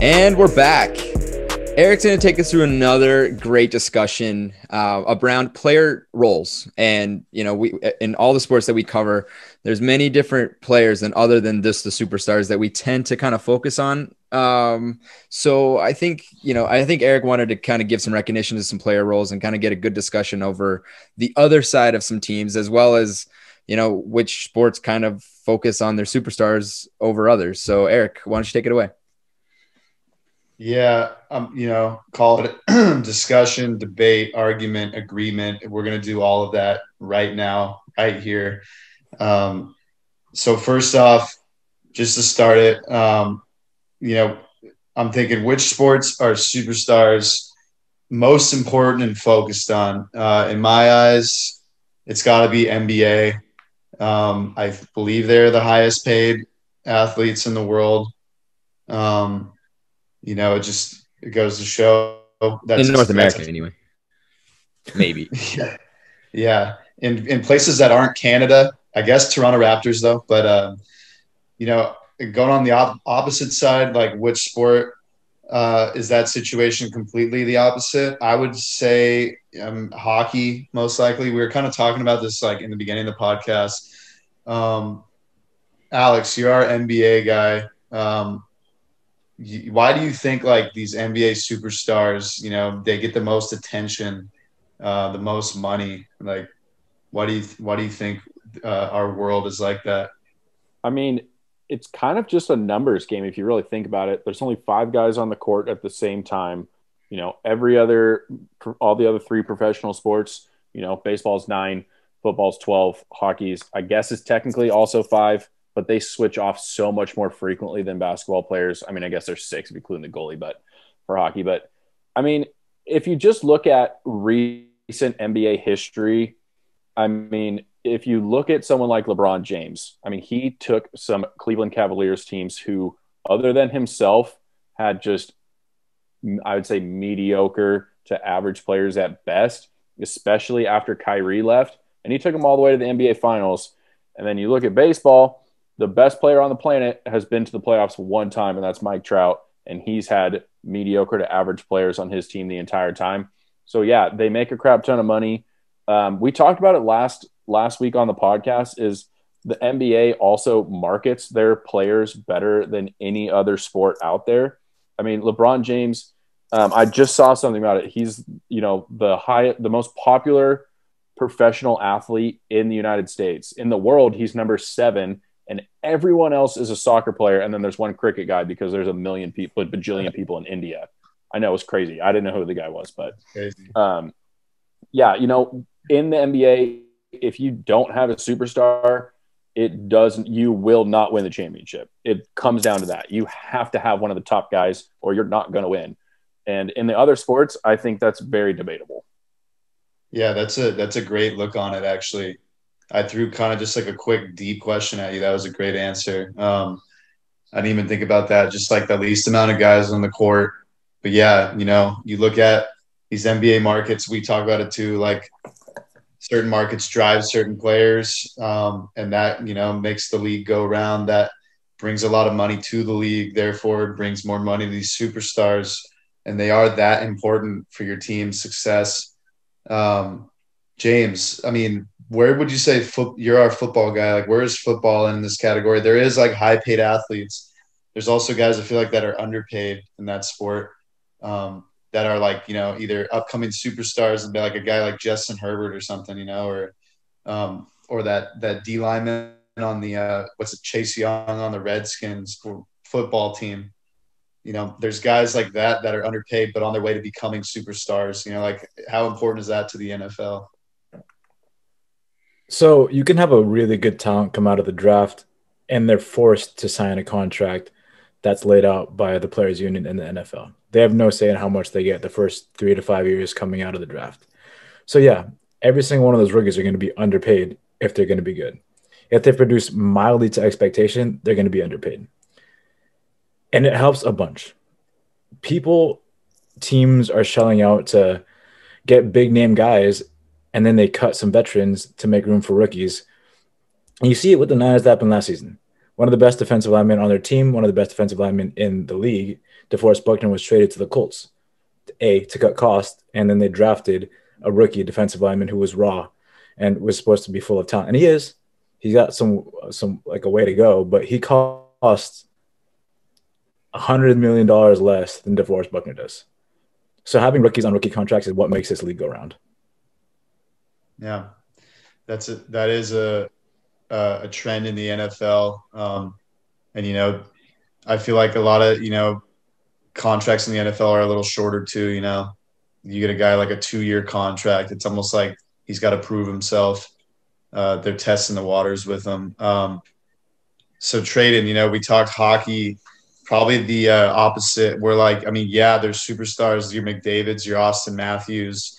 And we're back. Eric's going to take us through another great discussion around player roles. And, you know, we in all the sports that we cover, there's many different players than other than just the superstars that we tend to kind of focus on. So I think Eric wanted to kind of give some recognition to some player roles and kind of get a good discussion over the other side of some teams, as well as, you know, which sports kind of focus on their superstars over others. So Eric, why don't you take it away? Yeah, call it discussion, debate, argument, agreement. We're going to do all of that right now, right here. So first off, just to start it, I'm thinking which sports are superstars most important and focused on? In my eyes, it's got to be NBA. I believe they're the highest paid athletes in the world. It goes to show that's in North America anyway. Maybe. Yeah. In places that aren't Canada, I guess Toronto Raptors though. But going on the opposite side, like which sport is that situation completely the opposite? I would say hockey, most likely. We were kind of talking about this like in the beginning of the podcast. Alex, you're our NBA guy. Why do you think like these NBA superstars, you know, they get the most attention, the most money? Like, why do you think our world is like that? I mean, it's kind of just a numbers game if you really think about it. There's only 5 guys on the court at the same time. You know, all the other 3 professional sports, you know, baseball's 9, football's 12, hockey's, I guess, is technically also 5. But they switch off so much more frequently than basketball players. I mean, I guess there's 6 including the goalie, but for hockey. But I mean, if you just look at recent NBA history, I mean, if you look at someone like LeBron James, I mean, he took some Cleveland Cavaliers teams who, other than himself, had just, I would say, mediocre to average players at best, especially after Kyrie left. And he took them all the way to the NBA Finals. And then you look at baseball, the best player on the planet has been to the playoffs one time, and that's Mike Trout. And he's had mediocre to average players on his team the entire time. So, yeah, they make a crap ton of money. We talked about it last week on the podcast, is the NBA also markets their players better than any other sport out there. I mean, LeBron James, I just saw something about it. He's, you know, the most popular professional athlete in the United States. In the world, he's number 7. And everyone else is a soccer player. And then there's one cricket guy because there's a bajillion people in India. I know, it's crazy. I didn't know who the guy was, but yeah, you know, in the NBA, if you don't have a superstar, you will not win the championship. It comes down to that. You have to have one of the top guys or you're not going to win. And in the other sports, I think that's very debatable. Yeah, that's a great look on it, actually. I threw kind of just like a quick, deep question at you. That was a great answer. I didn't even think about that. Just like the least amount of guys on the court. But yeah, you know, you look at these NBA markets, we talk about it too, like certain markets drive certain players. And that, you know, makes the league go around. That brings a lot of money to the league. Therefore, it brings more money to these superstars. And they are that important for your team's success. James, I mean, where would you say you're our football guy? Like, where is football in this category? There is like high paid athletes. There's also guys I feel like that are underpaid in that sport, that are like, you know, either upcoming superstars and be like a guy like Justin Herbert or something, you know, or that D lineman on the Chase Young on the Redskins football team. You know, there's guys like that are underpaid, but on their way to becoming superstars. You know, like how important is that to the NFL? So you can have a really good talent come out of the draft and they're forced to sign a contract that's laid out by the players union in the NFL. They have no say in how much they get the first 3 to 5 years coming out of the draft. So yeah, every single one of those rookies are going to be underpaid if they're going to be good. If they produce mildly to expectation, they're going to be underpaid. And it helps a bunch. Teams are shelling out to get big name guys, and then they cut some veterans to make room for rookies. And you see it with the Niners that happened last season. one of the best defensive linemen on their team, one of the best defensive linemen in the league. DeForest Buckner was traded to the Colts, to cut cost, and then they drafted a rookie defensive lineman who was raw and was supposed to be full of talent. And he is. He's got some like a way to go, but he costs $100 million less than DeForest Buckner does. So having rookies on rookie contracts is what makes this league go round. Yeah, that is a trend in the NFL. And I feel like a lot of contracts in the NFL are a little shorter too. You get a guy like a 2-year contract. It's almost like he's got to prove himself. They're testing the waters with him. So trading, we talked hockey, probably the opposite. We're like, there's superstars, your McDavids, your Austin Matthews,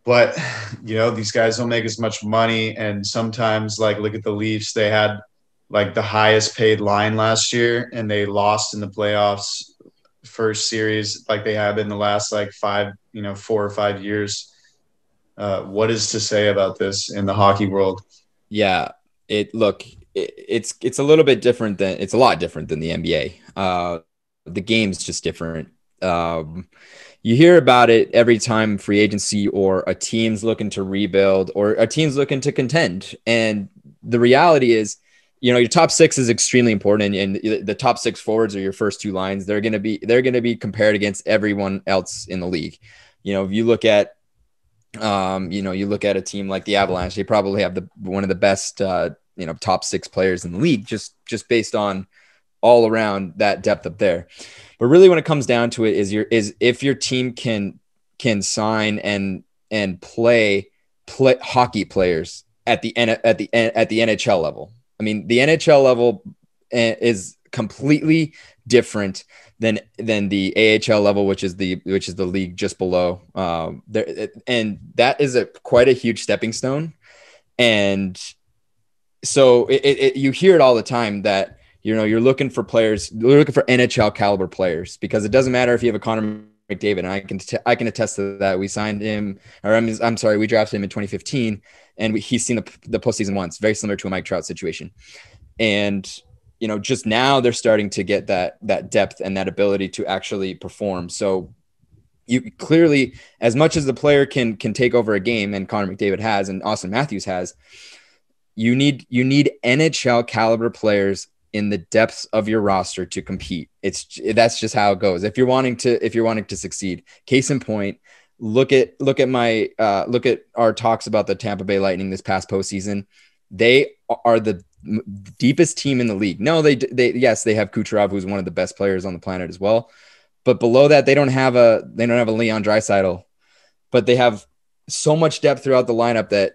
but these guys don't make as much money. And sometimes, like, look at the Leafs. They had like the highest paid line last year, and they lost in the playoffs first series like they have in the last like 4 or 5 years. What is to say about this in the hockey world? Yeah, it's a little bit different it's a lot different than the NBA. The game's just different. You hear about it every time free agency or a team's looking to rebuild or a team's looking to contend. And the reality is, your top 6 is extremely important, and the top 6 forwards are your first 2 lines. They're going to be compared against everyone else in the league. If you look at, you look at a team like the Avalanche, they probably have one of the best, top 6 players in the league, just based on all around that depth up there. But really, when it comes down to it, is if your team can sign and play hockey players at the NHL level. The NHL level is completely different than the AHL level, which is the league just below. And that is quite a huge stepping stone. And so you hear it all the time that you're looking for players, you're looking for NHL caliber players, because it doesn't matter if you have a Connor McDavid, and I can attest to that. We signed him, we drafted him in 2015, and he's seen the postseason once, very similar to a Mike Trout situation. And just now they're starting to get that depth and that ability to actually perform. So you clearly, as much as the player can take over a game, and Connor McDavid has, and Austin Matthews has, you need NHL caliber players in the depths of your roster to compete. That's just how it goes. If you're wanting to succeed, case in point, look at our talks about the Tampa Bay Lightning this past postseason. They are the deepest team in the league. No, they have Kucherov, who's one of the best players on the planet as well. But below that, they don't have a Leon Draisaitl, but they have so much depth throughout the lineup that,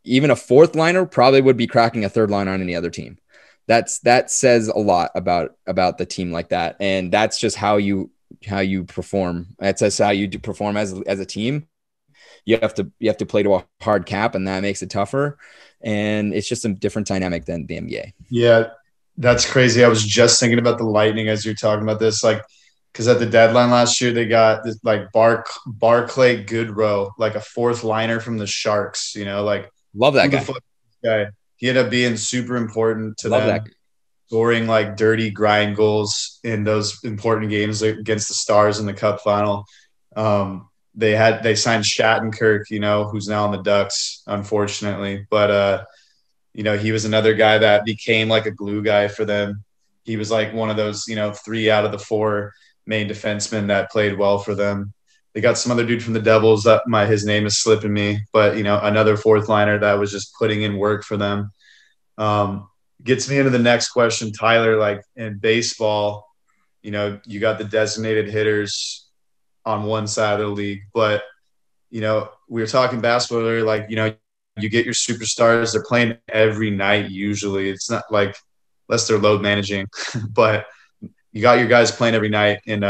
even a 4th liner probably would be cracking a 3rd liner on any other team. That says a lot about the team like that. And that's just how you perform. That's just how you perform as a team. You have to play to a hard cap, and that makes it tougher. And it's just a different dynamic than the NBA. Yeah, that's crazy. I was just thinking about the Lightning as you're talking about this, because at the deadline last year, they got this Barclay Goodrow, like a 4th liner from the Sharks, love that guy. He ended up being super important to them, scoring like dirty grind goals in those important games against the Stars in the Cup final. They signed Shattenkirk, who's now on the Ducks, unfortunately. But, he was another guy that became like a glue guy for them. He was like one of those, 3 out of the 4 main defensemen that played well for them. They got some other dude from the Devils that his name is slipping me, but another 4th liner that was just putting in work for them. Gets me into the next question, Tyler. Like in baseball, you got the designated hitters on one side of the league, but we were talking basketball earlier. Like you get your superstars; they're playing every night. Usually, it's not like unless they're load managing, but you got your guys playing every night in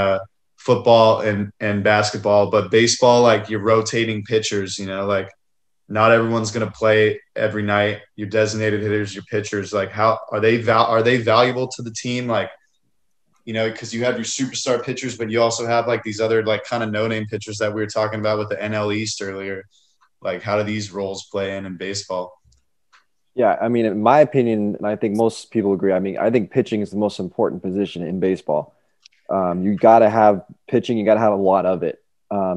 football and basketball. But baseball, like you're rotating pitchers, not everyone's going to play every night. Your designated hitters, your pitchers, like how are they valuable to the team? Like, because you have your superstar pitchers, but you also have like these other like kind of no-name pitchers that we were talking about with the NL East earlier. Like how do these roles play in baseball? Yeah, I mean, in my opinion, and I think most people agree. I mean, I think pitching is the most important position in baseball. You got to have pitching. You got to have a lot of it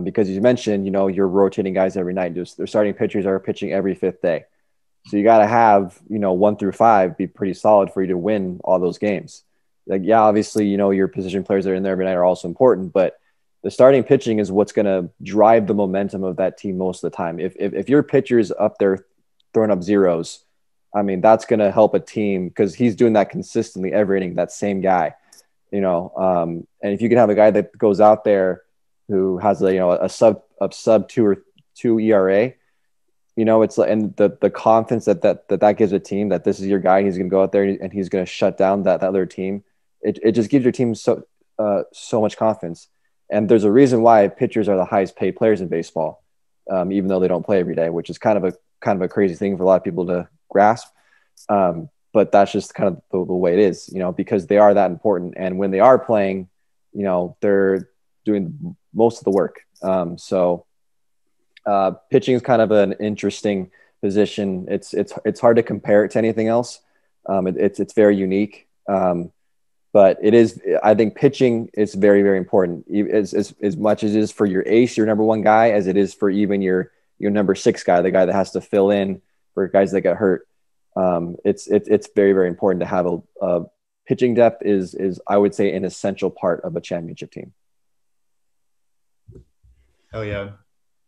because you mentioned, you're rotating guys every night. Their starting pitchers are pitching every fifth day, so you got to have 1 through 5 be pretty solid for you to win all those games. Like, yeah, obviously, your position players that are in there every night are also important, but the starting pitching is what's going to drive the momentum of that team most of the time. If your pitcher's up there throwing up zeros, I mean, that's going to help a team because he's doing that consistently every inning, that same guy, and if you can have a guy that goes out there who has a sub 2 ERA, it's like, and the confidence that gives a team that this is your guy, he's going to go out there and he's going to shut down that other team. It just gives your team so much confidence. And there's a reason why pitchers are the highest paid players in baseball, even though they don't play every day, which is kind of a crazy thing for a lot of people to grasp. But that's just kind of the way it is, because they are that important. And when they are playing, they're doing most of the work. So pitching is kind of an interesting position. It's hard to compare it to anything else. It's very unique. But it is, I think pitching is very, very important. As much as it is for your ace, your number one guy, as it is for even your number 6 guy, the guy that has to fill in for guys that get hurt. It's very, very important to have a pitching depth is I would say an essential part of a championship team. Oh yeah,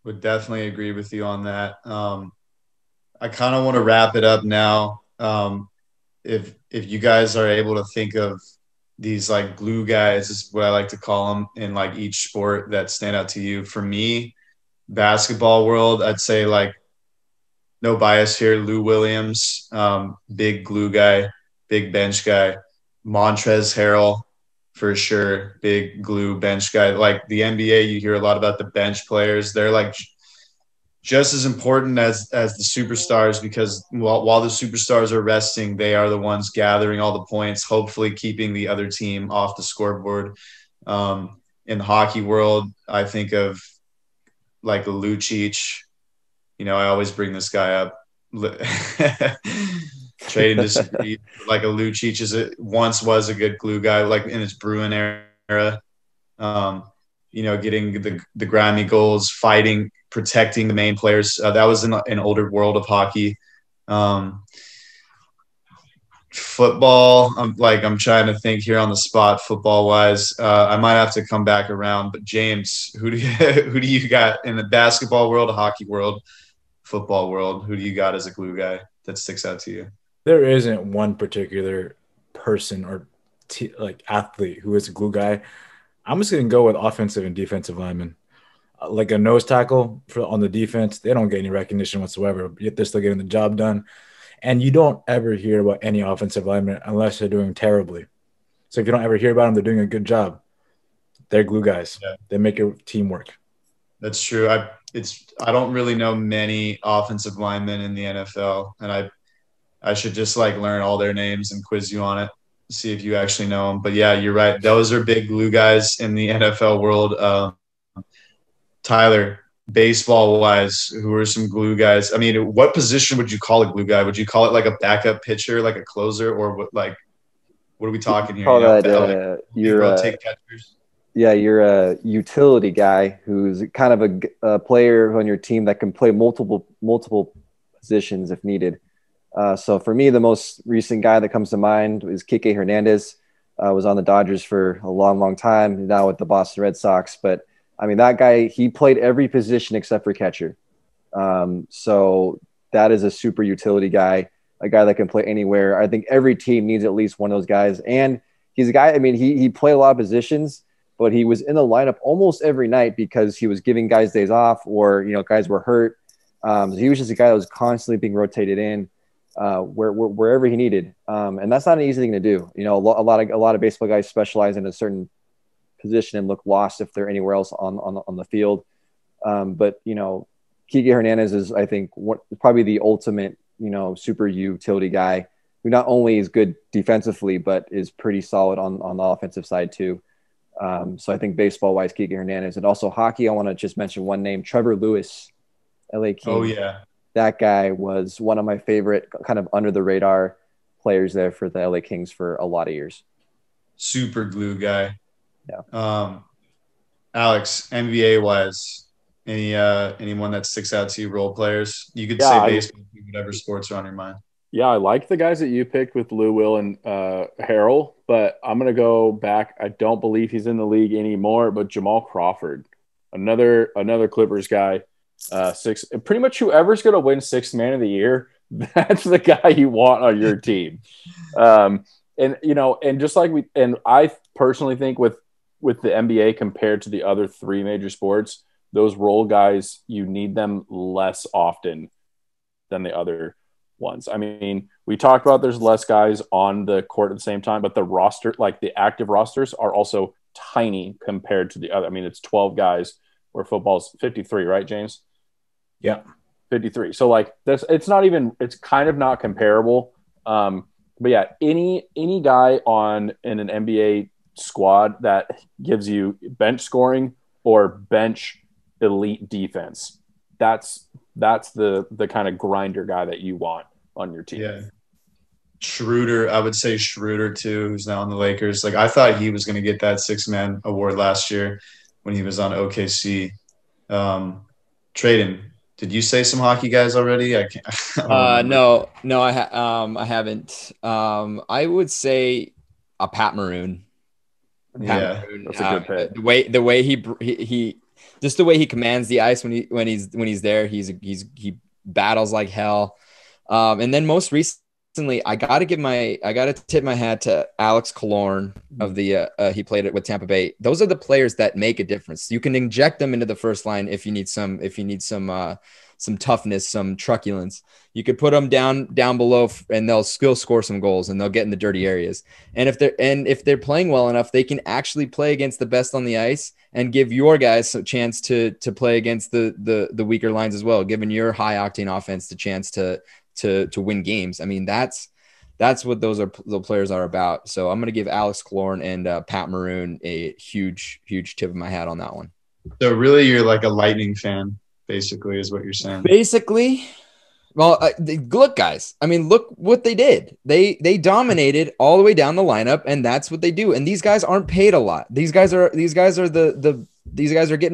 would definitely agree with you on that. I kind of want to wrap it up now. If you guys are able to think of these like glue guys, is what I like to call them, in like each sport that stand out to you. For me, basketball world, I'd say, like, no bias here, Lou Williams, big glue guy, big bench guy. Montrezl Harrell, for sure, big glue bench guy. Like the NBA, you hear a lot about the bench players. They're like just as important as the superstars, because while the superstars are resting, they are the ones gathering all the points, hopefully keeping the other team off the scoreboard. In the hockey world, I think of like Lucic. I always bring this guy up. Trade and disagree. Like a Lucic once was a good glue guy, like in his Bruin era. Getting the grimy goals, fighting, protecting the main players. That was in an older world of hockey. Football, I'm trying to think here on the spot, football wise. I might have to come back around. But James, who do you got in the basketball world, the hockey world, football world? Who do you got as a glue guy that sticks out to you? There isn't one particular person or athlete who is a glue guy. I'm just going to go with offensive and defensive linemen. Like a nose tackle on the defense, they don't get any recognition whatsoever, yet they're still getting the job done. And you don't ever hear about any offensive linemen unless they're doing terribly. So if you don't ever hear about them, they're doing a good job. They're glue guys. Yeah. They make your team work. That's true. I don't really know many offensive linemen in the NFL, and I should just learn all their names and quiz you on it, see if you actually know them. But yeah, you're right. Those are big glue guys in the NFL world. Tyler, baseball wise, who are some glue guys? I mean, what position would you call a glue guy? Would you call it like a backup pitcher, like a closer, or what are we talking here? Call that rotate catchers. Yeah, you're a utility guy who's kind of a player on your team that can play multiple positions if needed. So for me, the most recent guy that comes to mind is Kike Hernandez. Was on the Dodgers for a long, long time, now with the Boston Red Sox. But I mean, that guy, he played every position except for catcher. So that is a super utility guy, a guy that can play anywhere. I think every team needs at least one of those guys. And he's a guy, I mean, he played a lot of positions, but he was in the lineup almost every night because he was giving guys days off or, guys were hurt. So he was just a guy that was constantly being rotated in wherever he needed. And that's not an easy thing to do. A lot of baseball guys specialize in a certain position and look lost if they're anywhere else on the field. But Kike Hernandez is, I think, probably the ultimate, super utility guy who not only is good defensively, but is pretty solid on the offensive side too. So I think baseball wise, Kike Hernandez, and also hockey. I want to just mention one name, Trevor Lewis, LA King. Oh yeah. that guy was one of my favorite kind of under the radar players there for the LA Kings for a lot of years. Super glue guy. Yeah. Alex, NBA wise, anyone that sticks out to you, role players? You could Yeah, say baseball, whatever sports are on your mind. Yeah, I like the guys that you picked with Lou Will and Harrell, but I'm going to go back. I don't believe he's in the league anymore, but Jamal Crawford, another Clippers guy, pretty much whoever's going to win sixth man of the year, that's the guy you want on your team. And just like I personally think with the NBA compared to the other three major sports, those role guys, you need them less often than the other ones. I mean, we talked about there's less guys on the court at the same time, but the roster, like the active rosters, are also tiny compared to the other. I mean, it's 12 guys where football's 53, right, James? Yeah. 53. So like it's kind of not comparable. But yeah, any guy in an NBA squad that gives you bench scoring or bench elite defense, that's the kind of grinder guy that you want on your team. Yeah. Schroeder, I would say Schroeder too, who's now on the Lakers. Like I thought he was going to get that six-man award last year when he was on OKC. Traden, did you say some hockey guys already? I can't. No, I haven't. I would say a Pat Maroon. Maroon, that's a good pick. The way he just the way he commands the ice when he's there, he battles like hell. And then most recently, I got to tip my hat to Alex Killorn of the he played it with Tampa Bay. Those are the players that make a difference. You can inject them into the first line if you need some toughness, some truculence. You could put them down below and they'll still score some goals and they'll get in the dirty areas. And if they're playing well enough, they can actually play against the best on the ice and give your guys a chance to play against the weaker lines as well, giving your high octane offense the chance to win games. I mean, that's what the players are about. So I'm going to give Alex Killorn and Pat Maroon a huge tip of my hat on that one. So really, you're like a Lightning fan, basically, is what you're saying. Basically, well, look, guys. I mean, look what they did. They dominated all the way down the lineup, and that's what they do. And these guys aren't paid a lot. These guys are getting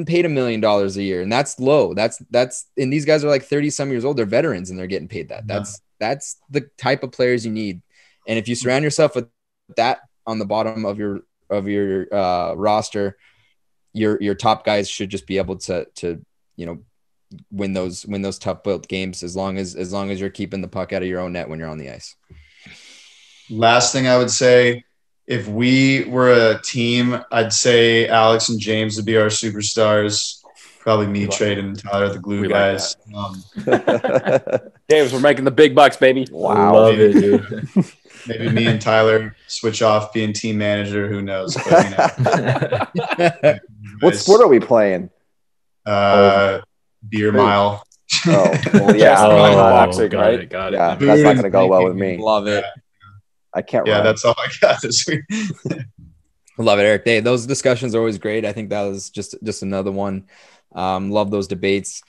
paid $1 million a year, and that's low. And these guys are like 30 some years old. They're veterans, and they're getting paid that. That's the type of players you need. And if you surround yourself with that on the bottom of your roster, your top guys should just be able to win those tough built games as long as you're keeping the puck out of your own net when you're on the ice. Last thing I would say, if we were a team, I'd say Alex and James would be our superstars. Probably me, Traden, and Tyler, the glue guys. James, we're making the big bucks, baby. Wow. Love it, dude. Maybe me and Tyler switch off being team manager. Who knows? But, What sport are we playing? Beer mile. Oh, well, yeah. Boxing, got right? it. Yeah, that's not going to go well with me. Love it. I can't Yeah, run. that's all I got this week. Love it, Eric. Hey, those discussions are always great. I think that was just another one. Love those debates.